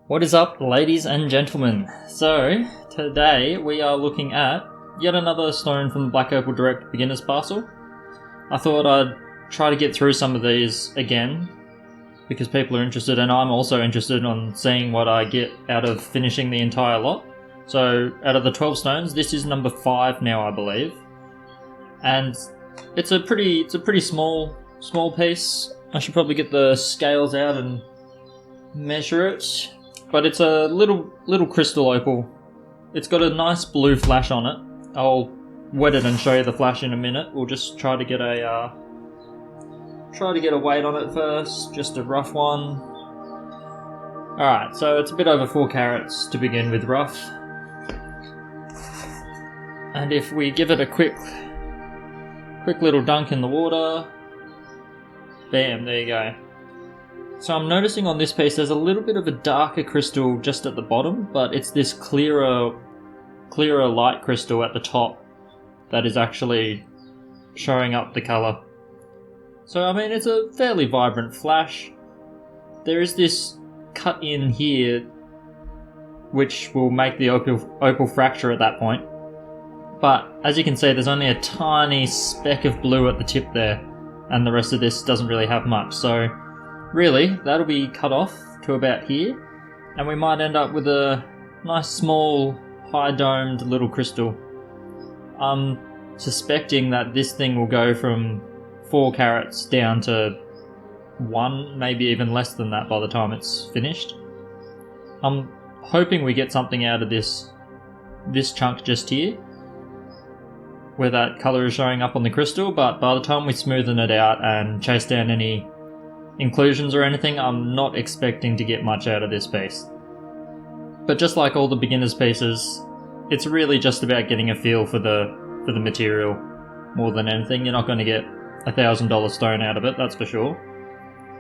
What is up, ladies and gentlemen? So, today we are looking at yet another stone from the Black Opal Direct Beginner's Parcel. I thought I'd try to get through some of these again, because people are interested, and I'm also interested in seeing what I get out of finishing the entire lot. So, out of the 12 stones, this is number 5 now, I believe. And it's a pretty small piece. I should probably get the scales out and measure it. But it's a little crystal opal. It's got a nice blue flash on it. I'll wet it and show you the flash in a minute. We'll just try to get a weight on it first, just a rough one. Alright, so it's a bit over 4 carats to begin with, rough. And if we give it a quick little dunk in the water, bam, there you go. So I'm noticing on this piece there's a little bit of a darker crystal just at the bottom, but it's this clearer light crystal at the top that is actually showing up the colour. So I mean, it's a fairly vibrant flash. There is this cut in here which will make the opal fracture at that point. But as you can see, there's only a tiny speck of blue at the tip there, and the rest of this doesn't really have much. So really, that'll be cut off to about here, and we might end up with a nice small high-domed little crystal. I'm suspecting that this thing will go from 4 carats down to 1, maybe even less than that by the time it's finished. I'm hoping we get something out of this chunk just here, where that colour is showing up on the crystal, but by the time we smoothen it out and chase down any inclusions or anything, I'm not expecting to get much out of this piece. But just like all the beginners pieces, it's really just about getting a feel for the material more than anything. You're not going to get $1,000 stone out of it, that's for sure.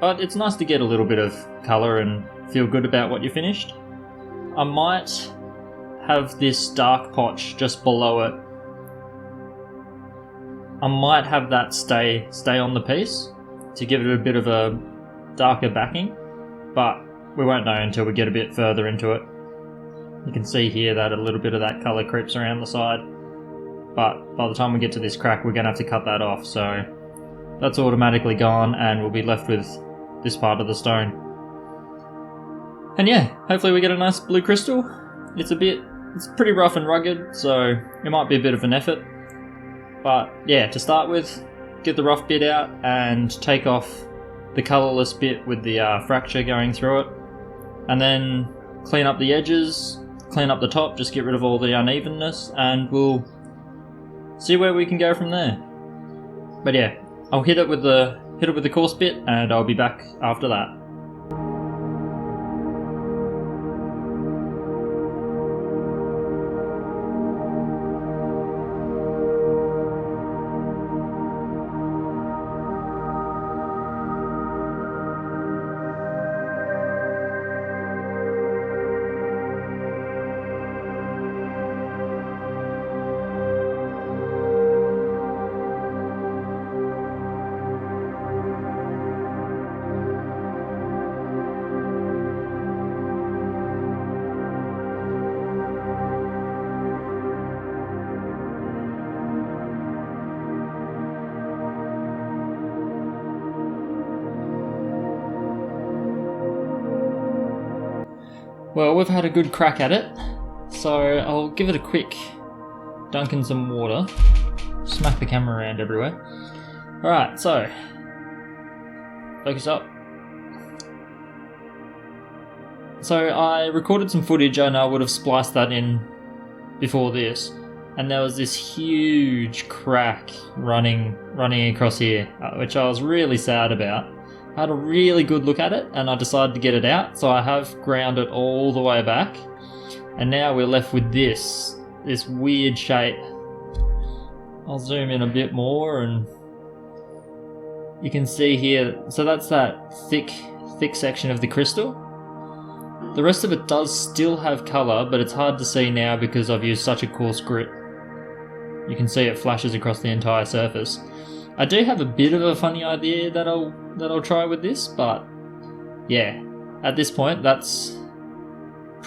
But it's nice to get a little bit of colour and feel good about what you finished. I might have this dark potch just below it. I might have that stay on the piece to give it a bit of a darker backing, but we won't know until we get a bit further into it. You can see here that a little bit of that colour creeps around the side, but by the time we get to this crack we're going to have to cut that off, so that's automatically gone and we'll be left with this part of the stone. And yeah, hopefully we get a nice blue crystal. It's pretty rough and rugged, so it might be a bit of an effort, but yeah, to start with, get the rough bit out and take off the colourless bit with the fracture going through it, and then clean up the edges, clean up the top, just get rid of all the unevenness, and we'll see where we can go from there. But yeah, I'll hit it with the coarse bit and I'll be back after that. Well, we've had a good crack at it, so I'll give it a quick dunk in some water, smack the camera around everywhere. Alright, so, focus up. So I recorded some footage and I would have spliced that in before this, and there was this huge crack running across here, which I was really sad about. I had a really good look at it and I decided to get it out, so I have ground it all the way back, and now we're left with this weird shape. I'll zoom in a bit more and you can see here, so that's that thick section of the crystal. The rest of it does still have colour, but it's hard to see now because I've used such a coarse grit. You can see it flashes across the entire surface. I do have a bit of a funny idea that I'll try with this, but yeah, at this point that's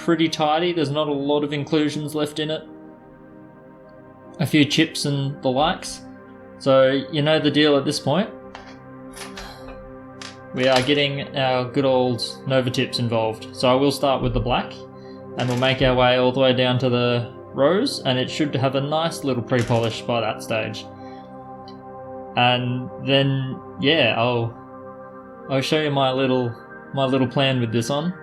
pretty tidy. There's not a lot of inclusions left in it. A few chips and the likes. So you know the deal at this point. We are getting our good old Nova tips involved. So I will start with the black, and we'll make our way all the way down to the rose, and it should have a nice little pre-polish by that stage. And then, yeah, I'll show you my little plan with this on.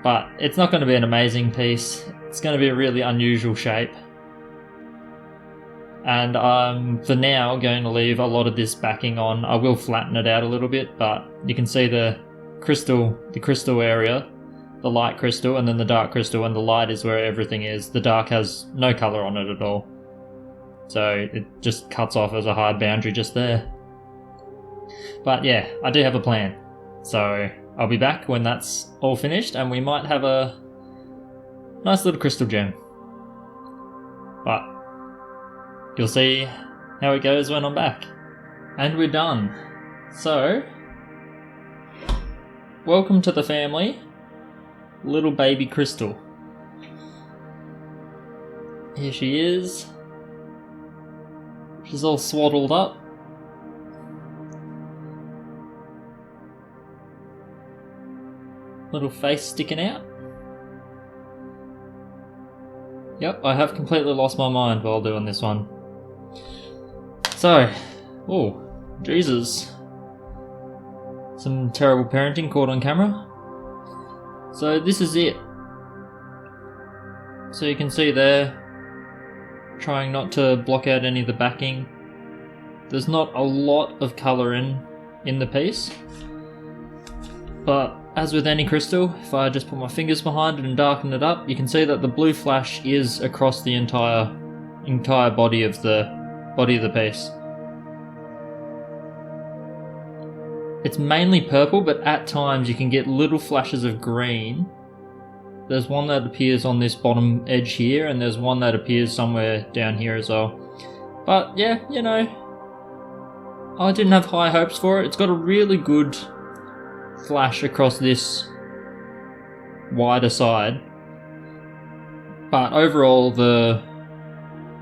But it's not going to be an amazing piece. It's going to be a really unusual shape. And I'm, for now, going to leave a lot of this backing on. I will flatten it out a little bit, but you can see the crystal area, the light crystal, and then the dark crystal, and the light is where everything is. The dark has no colour on it at all. So it just cuts off as a hard boundary just there. But yeah, I do have a plan. So I'll be back when that's all finished, and we might have a nice little crystal gem. But you'll see how it goes when I'm back. And we're done. So, welcome to the family, little baby Crystal. Here she is. She's all swaddled up. Little face sticking out. Yep, I have completely lost my mind while doing this one. So, oh, Jesus. Some terrible parenting caught on camera. So this is it. So you can see there, trying not to block out any of the backing. There's not a lot of colour in the piece. But as with any crystal, if I just put my fingers behind it and darken it up, you can see that the blue flash is across the entire body of the piece. It's mainly purple, but at times you can get little flashes of green. There's one that appears on this bottom edge here, and there's one that appears somewhere down here as well. But yeah, you know, I didn't have high hopes for it. It's got a really good flash across this wider side. But overall, the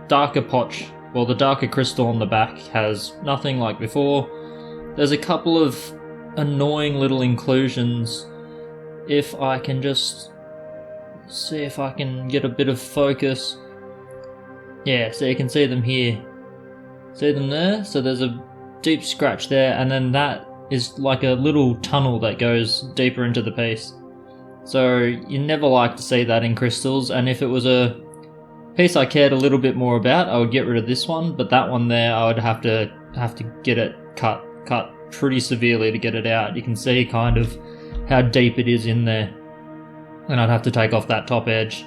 darker potch, well, the darker crystal on the back has nothing like before. There's a couple of annoying little inclusions. If I can just see if I can get a bit of focus. Yeah, so you can see them here. See them there? So there's a deep scratch there, and then that is like a little tunnel that goes deeper into the piece. So you never like to see that in crystals, and if it was a piece I cared a little bit more about, I would get rid of this one, but that one there I would have to get it cut pretty severely to get it out. You can see kind of how deep it is in there, and I'd have to take off that top edge.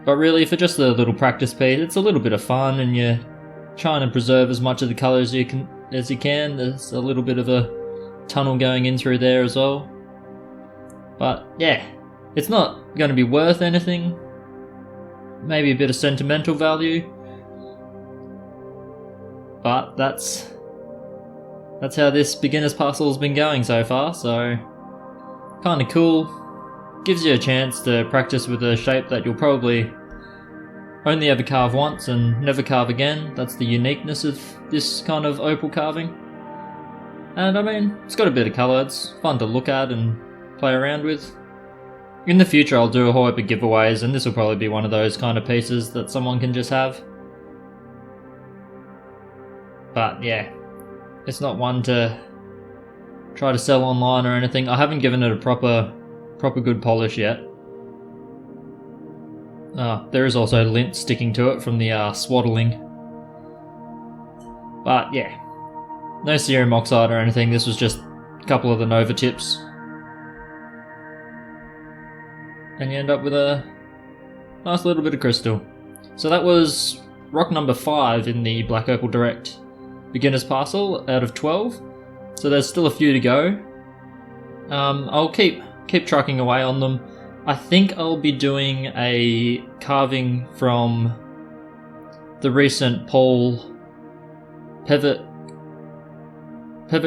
But really, for just a little practice piece, it's a little bit of fun, and you're trying to preserve as much of the colour as you can. There's a little bit of a tunnel going in through there as well. But yeah, it's not going to be worth anything. Maybe a bit of sentimental value. But that's how this beginner's parcel has been going so far, so kind of cool. Gives you a chance to practice with a shape that you'll probably only ever carve once and never carve again. That's the uniqueness of this kind of opal carving. And I mean, it's got a bit of colour, it's fun to look at and play around with. In the future I'll do a whole heap of giveaways, and this will probably be one of those kind of pieces that someone can just have. But yeah, it's not one to try to sell online or anything. I haven't given it a proper good polish yet. There is also lint sticking to it from the swaddling. But yeah, no cerium oxide or anything. This was just a couple of the Nova tips. And you end up with a nice little bit of crystal. So that was rock number 5 in the Black Opal Direct Beginner's Parcel out of 12. So there's still a few to go. I'll keep trucking away on them. I think I'll be doing a carving from the recent Paul Pivot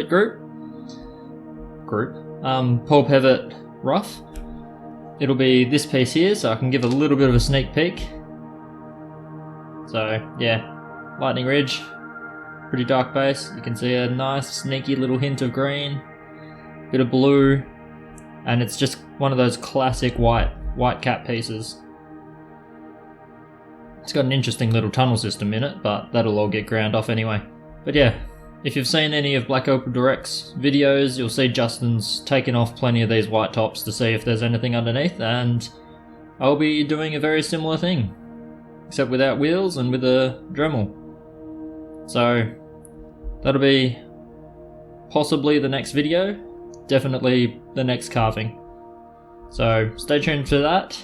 group. Paul Pivot rough. it'll be this piece here, so I can give a little bit of a sneak peek. So yeah, Lightning Ridge, pretty dark base. You can see a nice sneaky little hint of green, bit of blue, and it's just one of those classic white cap pieces. It's got an interesting little tunnel system in it, but that'll all get ground off anyway. But yeah, if you've seen any of Black Opal Direct's videos, you'll see Justin's taken off plenty of these white tops to see if there's anything underneath, and I'll be doing a very similar thing, except without wheels and with a Dremel. So that'll be possibly the next video, definitely the next carving. So stay tuned for that.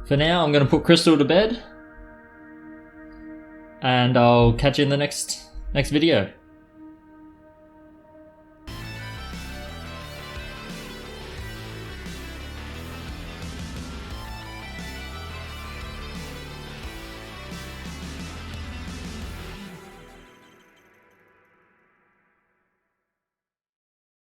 For now, I'm going to put Crystal to bed, and I'll catch you in the next video.